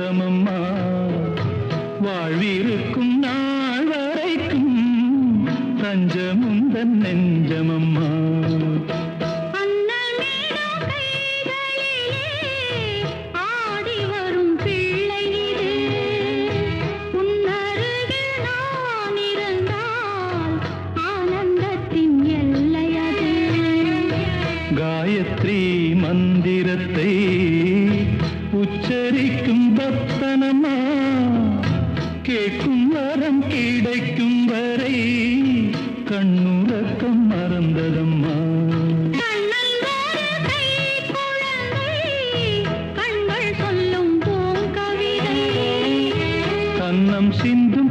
சொந்தமம்மா வாழ்விருக்கும் நாள் வரைக்கும் தஞ்சமுந்தன் நெஞ்சமம்மா காயத்ரி மந்திரத்தை உச்சரிக்கும் பக்தனம்மா கேட்கும் வரம் கிடைக்கும் வரை கண்ணுறக்கம் மறந்ததம்மா கண்ணம் சிந்தும்